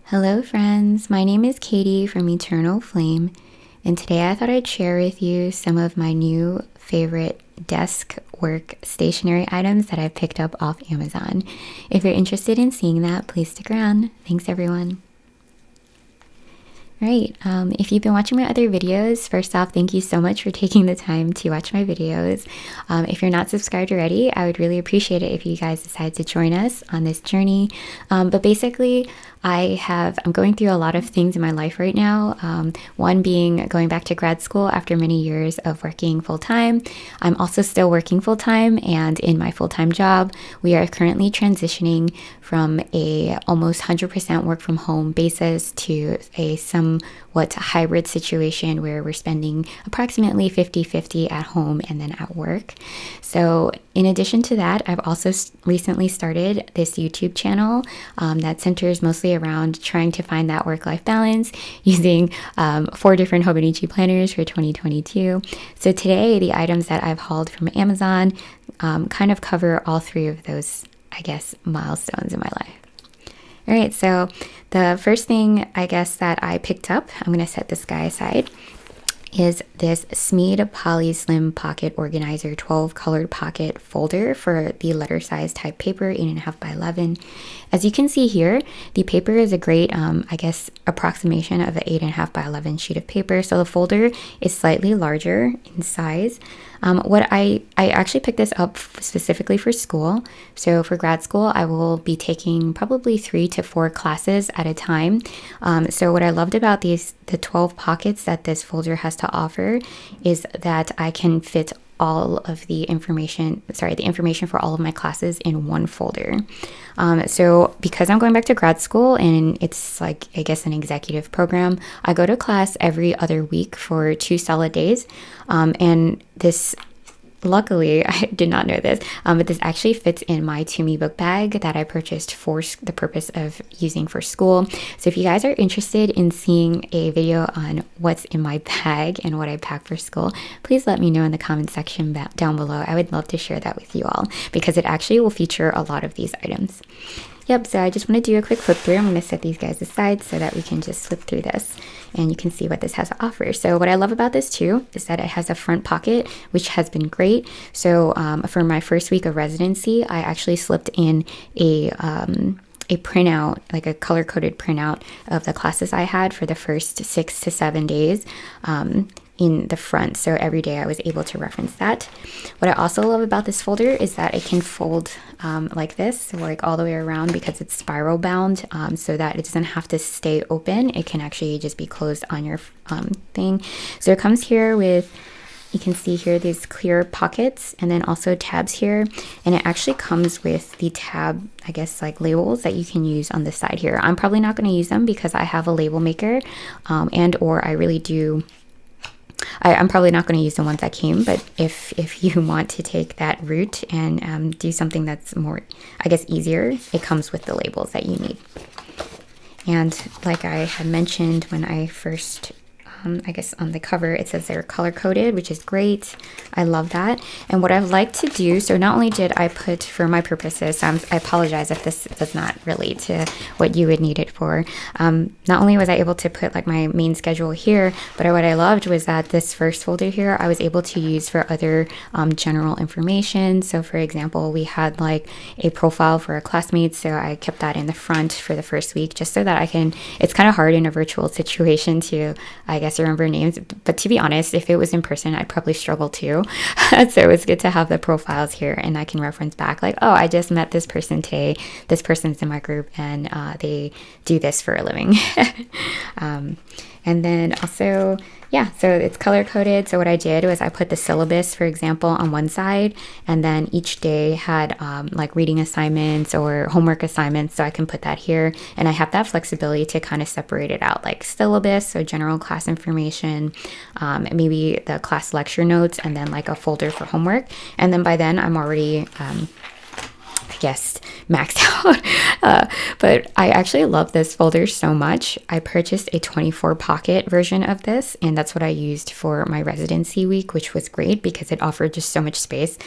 Hello friends, my name is Katie from Eternal Flame, and today I thought I'd share with you some of my new favorite desk work stationery items that I picked up off Amazon. If you're interested in seeing that, please stick around. Thanks everyone. Right, if you've been watching my other videos, first off, thank you so much for taking the time to watch my videos. If you're not subscribed already, I would really appreciate it if you guys decide to join us on this journey. But basically, I'm going through a lot of things in my life right now. One being going back to grad school after many years of working full-time. I'm also still working full-time, and in my full-time job, we are currently transitioning from a almost 100% work from home basis to a somewhat hybrid situation where we're spending approximately 50-50 at home and then at work. So in addition to that, I've also recently started this YouTube channel that centers mostly around trying to find that work-life balance using 4 different Hobonichi planners for 2022. So today, the items that I've hauled from Amazon kind of cover all 3 of those, I guess, milestones in my life. All right, so the first thing I guess that I picked up, I'm going to set this guy aside, is this Smeed Poly Slim Pocket Organizer 12 colored pocket folder for the letter size type paper, 8.5 by 11. As you can see here, the paper is a great, I guess, approximation of the 8.5 by 11 sheet of paper. So the folder is slightly larger in size. I actually picked this up specifically for school. So for grad school, I will be taking probably 3 to 4 classes at a time. So what I loved about the 12 pockets that this folder has to offer is that I can fit all of the information for all of my classes in one folder. So because I'm going back to grad school and it's like, I guess, an executive program, I go to class every other week for 2 solid days. And this, luckily, I did not know this, but this actually fits in my To Me book bag that I purchased for the purpose of using for school. So if you guys are interested in seeing a video on what's in my bag and what I pack for school, please let me know in the comment section down below. I would love to share that with you all because it actually will feature a lot of these items. Yep, so I just want to do a quick flip through. I'm going to set these guys aside so that we can just flip through this and you can see what this has to offer. So what I love about this too is that it has a front pocket, which has been great. So for my first week of residency, I actually slipped in a printout, like a color-coded printout of the classes I had for the first 6 to 7 days in the front. So every day I was able to reference that. What I also love about this folder is that it can fold like this, so like all the way around because it's spiral bound, so that it doesn't have to stay open. It can actually just be closed on your thing. So it comes here with, you can see here these clear pockets and then also tabs here, and it actually comes with the tab, I guess, like labels that you can use on the side here. I'm probably not going to use them because I have a label maker, and or I really do. I'm probably not going to use the ones that came, but if you want to take that route and do something that's more, I guess, easier, it comes with the labels that you need. And like I had mentioned when I first, I guess on the cover, it says they're color coded, which is great. I love that. And what I've liked to do, so not only did I put, for my purposes, I apologize if this does not relate to what you would need it for. Not only was I able to put like my main schedule here, but what I loved was that this first folder here, I was able to use for other general information. So for example, we had like a profile for a classmate. So I kept that in the front for the first week, just so that I can, it's kind of hard in a virtual situation to, I guess, remember names, but to be honest, if it was in person, I'd probably struggle too. So it's good to have the profiles here and I can reference back like, oh, I just met this person today, this person's in my group and they do this for a living. And then also, yeah, so it's color coded. So what I did was I put the syllabus, for example, on one side, and then each day had like reading assignments or homework assignments. So I can put that here, and I have that flexibility to kind of separate it out, like syllabus, so general class information, maybe the class lecture notes, and then like a folder for homework. And then by then I'm already yes, maxed out. But I actually love this folder so much. I purchased a 24 pocket version of this, and that's what I used for my residency week, which was great because it offered just so much space.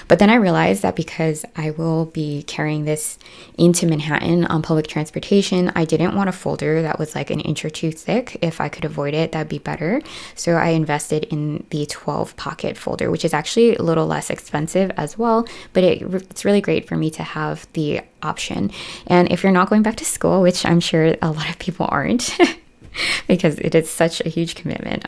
But then I realized that because I will be carrying this into Manhattan on public transportation, I didn't want a folder that was like an inch or two thick. If I could avoid it, that'd be better. So I invested in the 12 pocket folder, which is actually a little less expensive as well, but it's really great for me to have the option. And if you're not going back to school, which I'm sure a lot of people aren't, because it is such a huge commitment,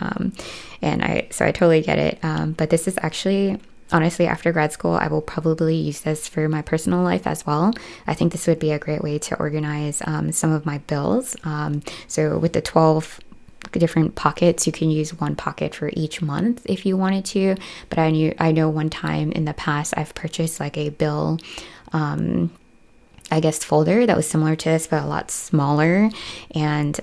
and I totally get it. But this is actually, honestly, after grad school, I will probably use this for my personal life as well. I think this would be a great way to organize some of my bills. So with the 12 different pockets, you can use one pocket for each month if you wanted to. But I know one time in the past I've purchased like a bill I guess folder that was similar to this but a lot smaller, and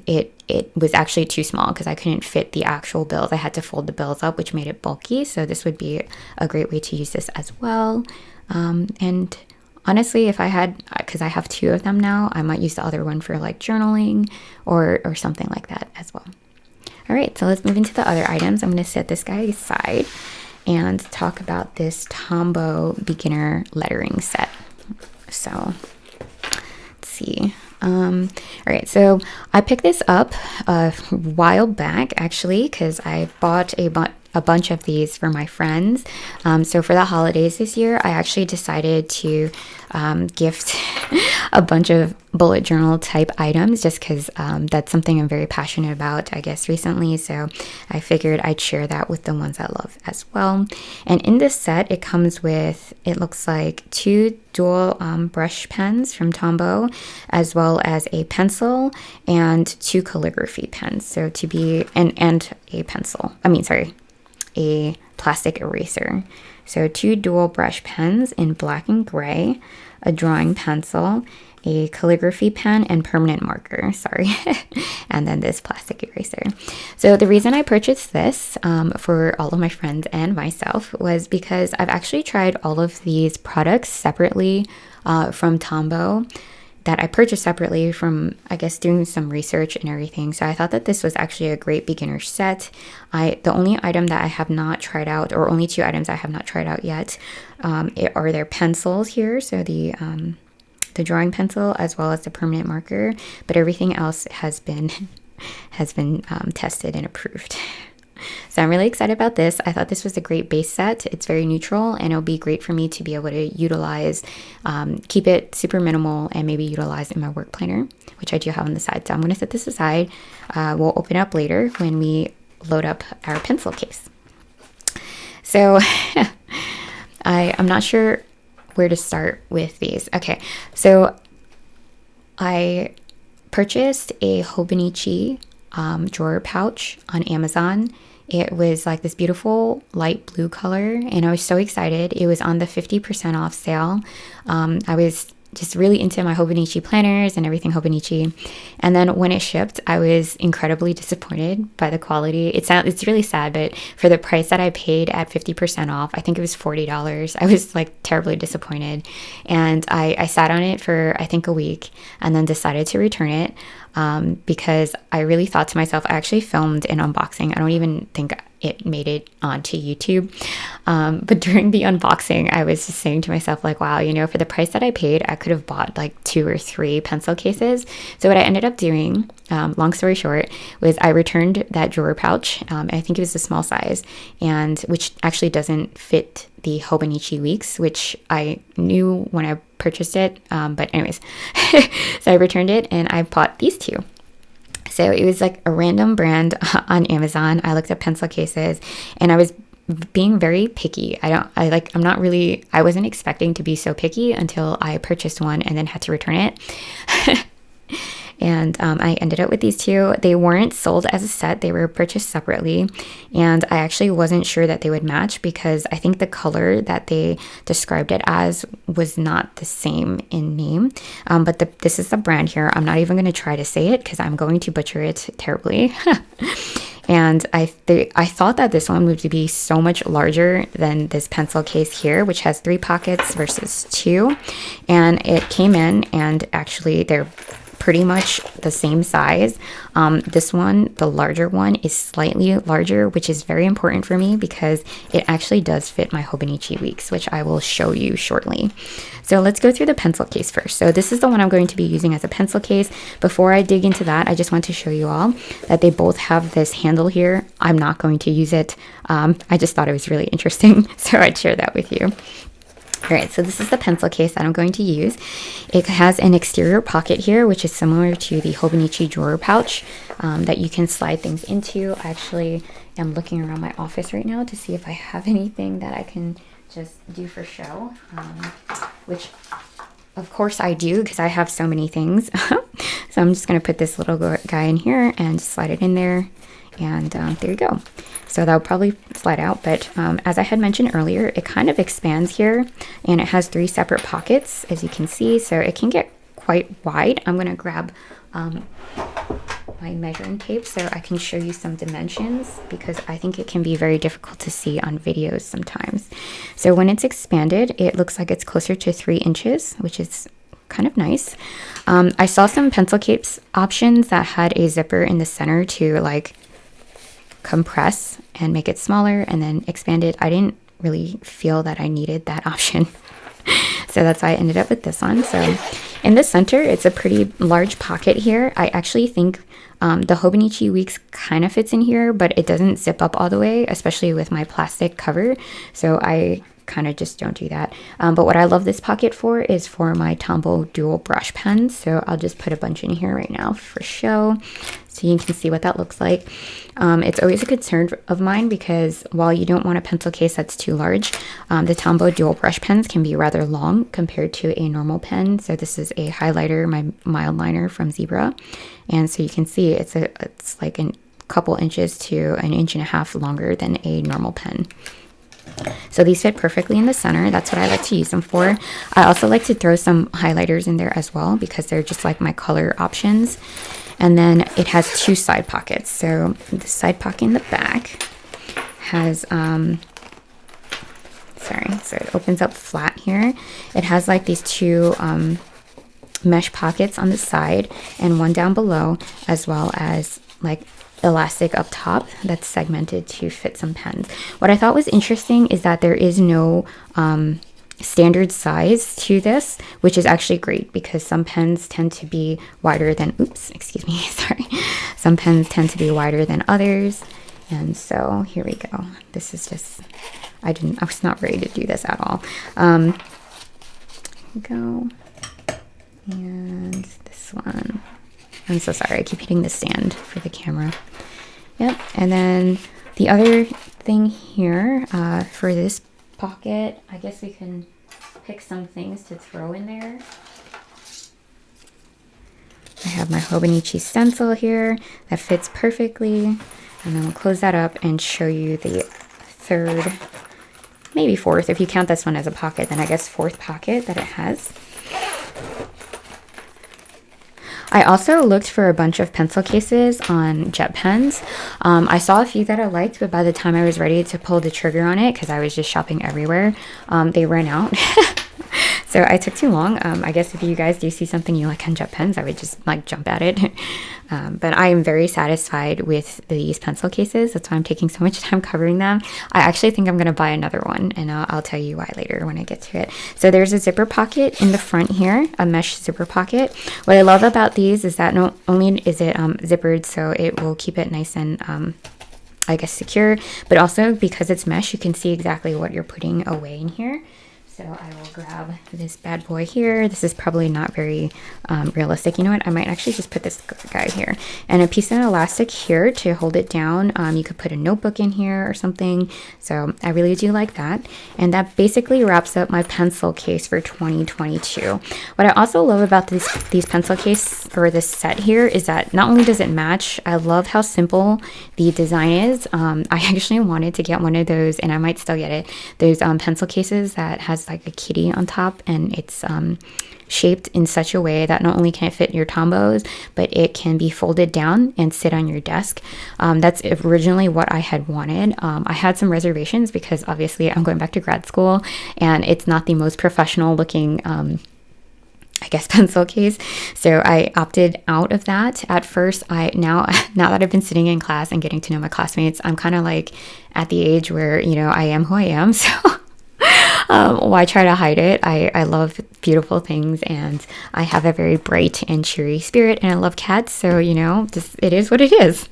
it was actually too small because I couldn't fit the actual bills. I had to fold the bills up, which made it bulky. So this would be a great way to use this as well. And honestly, if I had, because I have two of them now, I might use the other one for like journaling or something like that as well. All right, so let's move into the other items. I'm going to set this guy aside and talk about this Tombow beginner lettering set. So let's see. All right, so I picked this up a while back actually because I bought a bunch of these for my friends. So for the holidays this year, I actually decided to gift a bunch of bullet journal type items just because that's something I'm very passionate about, I guess, recently. So I figured I'd share that with the ones I love as well. And in this set, it comes with, it looks like 2 dual brush pens from Tombow, as well as a pencil and 2 calligraphy pens. So to be, and a pencil, a plastic eraser. So 2 dual brush pens in black and gray, a drawing pencil, a calligraphy pen, and permanent marker, and then this plastic eraser. So the reason I purchased this for all of my friends and myself was because I've actually tried all of these products separately from Tombow that I purchased separately from, I guess, doing some research and everything. So I thought that this was actually a great beginner set. The only item that I have not tried out, or only 2 items I have not tried out yet, are their pencils here. So the drawing pencil as well as the permanent marker, but everything else has been tested and approved. So I'm really excited about this. I thought this was a great base set. It's very neutral and it'll be great for me to be able to utilize, keep it super minimal and maybe utilize in my work planner, which I do have on the side. So I'm going to set this aside. We'll open up later when we load up our pencil case. So I'm not sure where to start with these. Okay, so I purchased a Hobonichi drawer pouch on Amazon. It was like this beautiful light blue color and I was so excited. It was on the 50% off sale. I was just really into my Hobonichi planners and everything Hobonichi. And then when it shipped, I was incredibly disappointed by the quality. It's really sad, but for the price that I paid at 50% off, I think it was $40. I was like terribly disappointed. And I sat on it for I think a week and then decided to return it because I really thought to myself, I actually filmed an unboxing. I don't even think it made it onto YouTube. But during the unboxing, I was just saying to myself, like, wow, you know, for the price that I paid, I could have bought like 2 or 3 pencil cases. So what I ended up doing, long story short, was I returned that drawer pouch. I think it was a small size, and which actually doesn't fit the Hobonichi Weeks, which I knew when I purchased it. But anyways, so I returned it and I bought these 2. So it was like a random brand on Amazon. I looked up pencil cases and I was being very picky. I wasn't expecting to be so picky until I purchased one and then had to return it. And I ended up with these 2. They weren't sold as a set. They were purchased separately. And I actually wasn't sure that they would match because I think the color that they described it as was not the same in name. But this is the brand here. I'm not even going to try to say it because I'm going to butcher it terribly. And I thought that this one would be so much larger than this pencil case here, which has 3 pockets versus 2. And it came in, and actually they're pretty much the same size. This one, the larger one, is slightly larger, which is very important for me because it actually does fit my Hobonichi weeks, which I will show you shortly. So let's go through the pencil case first. So this is the one I'm going to be using as a pencil case. Before I dig into that, I just want to show you all that they both have this handle here. I'm not going to use it. I just thought it was really interesting, so I'd share that with you. All right, so this is the pencil case that I'm going to use. It has an exterior pocket here, which is similar to the Hobonichi drawer pouch that you can slide things into. I actually am looking around my office right now to see if I have anything that I can just do for show, which of course I do because I have so many things. So I'm just going to put this little guy in here and slide it in there. And there you go. So that'll probably slide out, but as I had mentioned earlier, it kind of expands here, and it has 3 separate pockets, as you can see, so it can get quite wide. I'm going to grab my measuring tape so I can show you some dimensions, because I think it can be very difficult to see on videos sometimes. So when it's expanded, it looks like it's closer to 3 inches, which is kind of nice. I saw some pencil case options that had a zipper in the center to like compress and make it smaller and then expand it. I didn't really feel that I needed that option. So that's why I ended up with this one. So in the center, it's a pretty large pocket here. I actually think the Hobonichi Weeks kind of fits in here, but it doesn't zip up all the way, especially with my plastic cover. So I kind of just don't do that. But what I love this pocket for is for my Tombow dual brush pens. So I'll just put a bunch in here right now for show, so you can see what that looks like. It's always a concern of mine because while you don't want a pencil case that's too large, the Tombow dual brush pens can be rather long compared to a normal pen. So this is a highlighter, my mild liner from Zebra. And so you can see it's like a couple inches to 1.5 inches longer than a normal pen. So these fit perfectly in the center. That's what I like to use them for. I also like to throw some highlighters in there as well because they're just like my color options. And then it has 2 side pockets. So the side pocket in the back has, so it opens up flat here. It has like these 2 mesh pockets on the side and one down below, as well as like elastic up top that's segmented to fit some pens. What I thought was interesting is that there is no standard size to this, which is actually great because some pens tend to be wider than, sorry. Some pens tend to be wider than others. And so here we go. This is just, I was not ready to do this at all. Here we go. And this one. I'm so sorry, I keep hitting the stand for the camera. Yep, and then the other thing here for this pocket, I guess we can pick some things to throw in there. I have my Hobonichi stencil here that fits perfectly, and then we'll close that up and show you the 3rd, maybe 4th, if you count this one as a pocket, then I guess 4th pocket that it has. I also looked for a bunch of pencil cases on jet pens. I saw a few that I liked, but by the time I was ready to pull the trigger on it, because I was just shopping everywhere, they ran out. So I took too long. I guess if you guys do see something you like on jet pens, I would just like jump at it. But I am very satisfied with these pencil cases. That's why I'm taking so much time covering them. I actually think I'm going to buy another one, and I'll tell you why later when I get to it. So there's a zipper pocket in the front here, a mesh zipper pocket. What I love about these is that not only is it zippered, so it will keep it nice and I guess secure, but also because it's mesh, you can see exactly what you're putting away in here. So I will grab this bad boy here. This is probably not very realistic. You know what? I might actually just put this guy here. And a piece of elastic here to hold it down. You could put a notebook in here or something. So I really do like that. And that basically wraps up my pencil case for 2022. What I also love about these pencil case, or this set here, is that not only does it match, I love how simple the design is. I actually wanted to get one of those, and I might still get it, those pencil cases that has like a kitty on top, and it's shaped in such a way that not only can it fit your tombos, but it can be folded down and sit on your desk. That's originally what I had wanted. I had some reservations because obviously I'm going back to grad school and it's not the most professional looking I guess pencil case. So I opted out of that. At first, now that I've been sitting in class and getting to know my classmates, I'm kind of like at the age where, you know, I am who I am. So why try to hide it? I love beautiful things and I have a very bright and cheery spirit and I love cats. So, you know, it is what it is.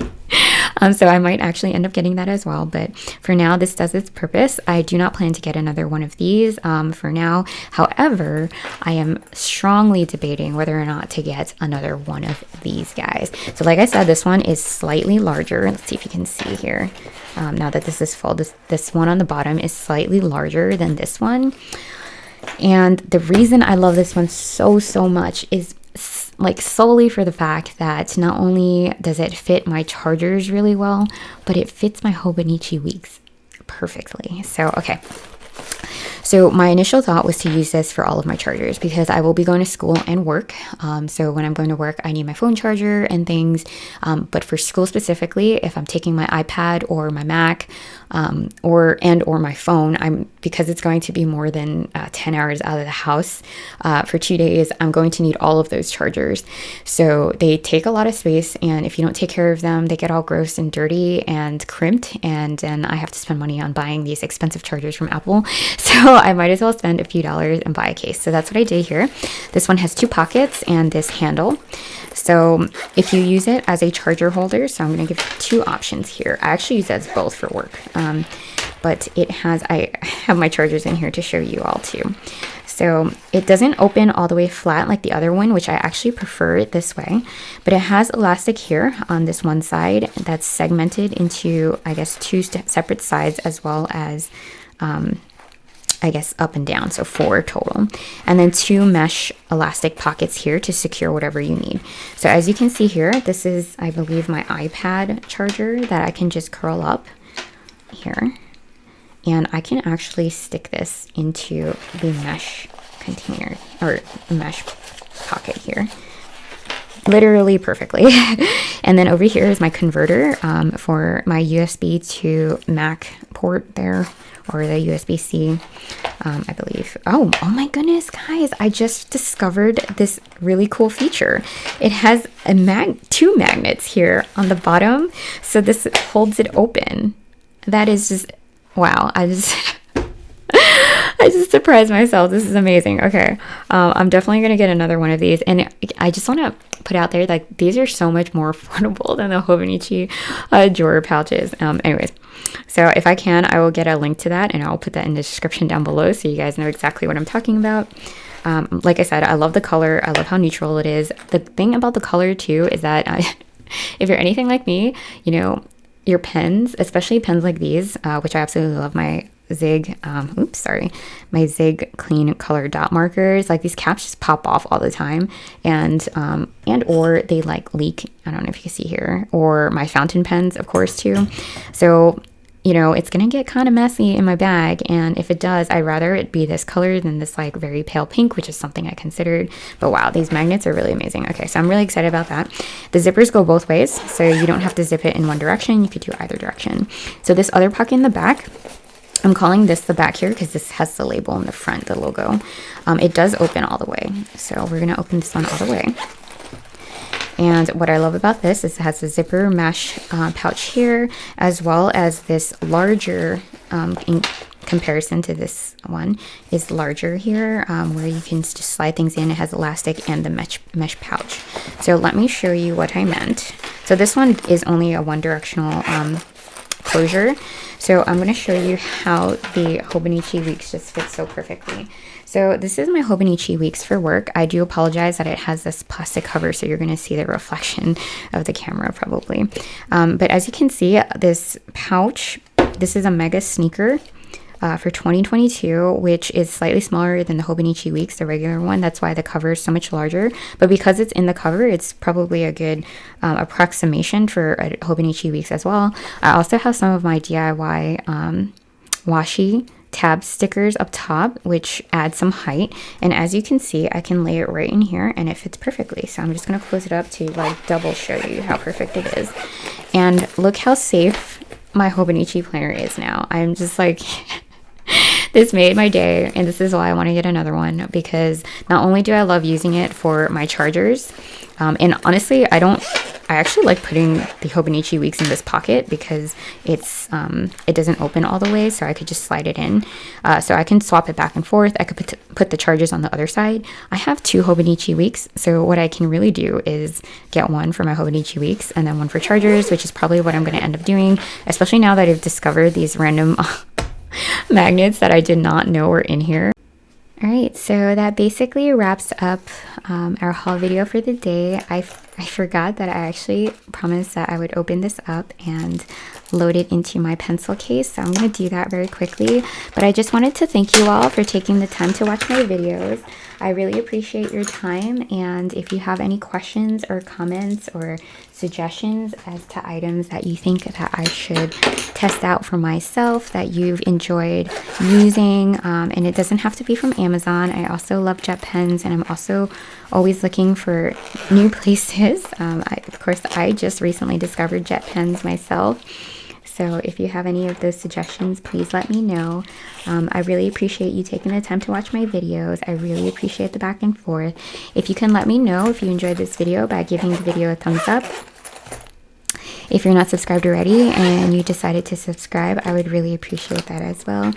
So I might actually end up getting that as well. But for now, this does its purpose. I do not plan to get another one of these for now. However, I am strongly debating whether or not to get another one of these guys. So like I said, this one is slightly larger. Let's see if you can see here. Now that this is full, this one on the bottom is slightly larger than this one. And the reason I love this one so much is like solely for the fact that not only does it fit my chargers really well, but it fits my Hobonichi Weeks perfectly. So, okay. So my initial thought was to use this for all of my chargers because I will be going to school and work. So when I'm going to work, I need my phone charger and things. But for school specifically, if I'm taking my iPad or my Mac or my phone, because it's going to be more than 10 hours out of the house for 2 days, I'm going to need all of those chargers. So they take a lot of space, and if you don't take care of them, they get all gross and dirty and crimped, and then I have to spend money on buying these expensive chargers from Apple. So I might as well spend a few dollars and buy a case. So that's what I did here. This one has 2 pockets and this handle. So if you use it as a charger holder, so I'm going to give 2 options here. I actually use it as both for work, but I have my chargers in here to show you all too. So it doesn't open all the way flat like the other one, which I actually prefer it this way, but it has elastic here on this one side that's segmented into, I guess, 2 separate sides, as well as I guess up and down, so 4 total, and then 2 mesh elastic pockets here to secure whatever you need. So as you can see here, this is, I believe, my iPad charger that I can just curl up here, and I can actually stick this into the mesh container or mesh pocket here literally perfectly. And then over here is my converter for my USB to Mac port there, or the USB-C, I believe. Oh my goodness, guys, I just discovered this really cool feature. It has a 2 magnets here on the bottom, so this holds it open. That is just, wow, I just surprised myself. This is amazing. Okay, I'm definitely gonna get another one of these, and I just want to put out there, like, these are so much more affordable than the Hobonichi drawer pouches. Anyways, so if I can, I will get a link to that, and I'll put that in the description down below so you guys know exactly what I'm talking about. Like I said, I love the color. I love how neutral it is. The thing about the color too is that if you're anything like me, you know, your pens, especially pens like these, which I absolutely love, my Zig, my Zig clean color dot markers, like these caps just pop off all the time, and or they like leak. I don't know if you can see here, or my fountain pens, of course, too. So, you know, it's gonna get kind of messy in my bag, and if it does, I'd rather it be this color than this like very pale pink, which is something I considered. But wow, these magnets are really amazing. Okay, so I'm really excited about that. The zippers go both ways, so you don't have to zip it in one direction. You could do either direction. So this other pocket in the back, I'm calling this the back here because this has the label in the front, the logo. It does open all the way. So we're going to open this one all the way. And what I love about this is it has a zipper mesh pouch here, as well as this larger, in comparison to this one, is larger here, where you can just slide things in. It has elastic and the mesh pouch. So let me show you what I meant. So this one is only a one-directional closure. So I'm going to show you how the Hobonichi Weeks just fit so perfectly. So this is my Hobonichi Weeks for work. I do apologize that it has this plastic cover, so you're going to see the reflection of the camera probably. But as you can see, this pouch, this is a mega sneaker for 2022, which is slightly smaller than the Hobonichi Weeks, the regular one. That's why the cover is so much larger. But because it's in the cover, it's probably a good approximation for a Hobonichi Weeks as well. I also have some of my DIY washi tab stickers up top, which add some height. And as you can see, I can lay it right in here and it fits perfectly. So I'm just going to close it up to like double show you how perfect it is. And look how safe my Hobonichi planner is now. I'm just like this made my day, and this is why I want to get another one, because not only do I love using it for my chargers, and honestly I actually like putting the Hobonichi Weeks in this pocket because it's it doesn't open all the way, so I could just slide it in, so I can swap it back and forth. I could put the chargers on the other side. I have 2 Hobonichi Weeks, so what I can really do is get one for my Hobonichi Weeks and then one for chargers, which is probably what I'm going to end up doing, especially now that I've discovered these random magnets that I did not know were in here. All right, so that basically wraps up our haul video for the day. I forgot that I actually promised that I would open this up and load it into my pencil case, so I'm going to do that very quickly. But I just wanted to thank you all for taking the time to watch my videos. I really appreciate your time, and if you have any questions or comments or suggestions as to items that you think that I should test out for myself that you've enjoyed using, and it doesn't have to be from Amazon. I also love jet pens, and I'm also always looking for new places. Of course, I just recently discovered jet pens myself. So if you have any of those suggestions, please let me know. I really appreciate you taking the time to watch my videos. I really appreciate the back and forth. If you can let me know if you enjoyed this video by giving the video a thumbs up. If you're not subscribed already and you decided to subscribe, I would really appreciate that as well.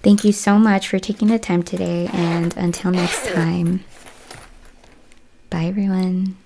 Thank you so much for taking the time today, and until next time, bye everyone.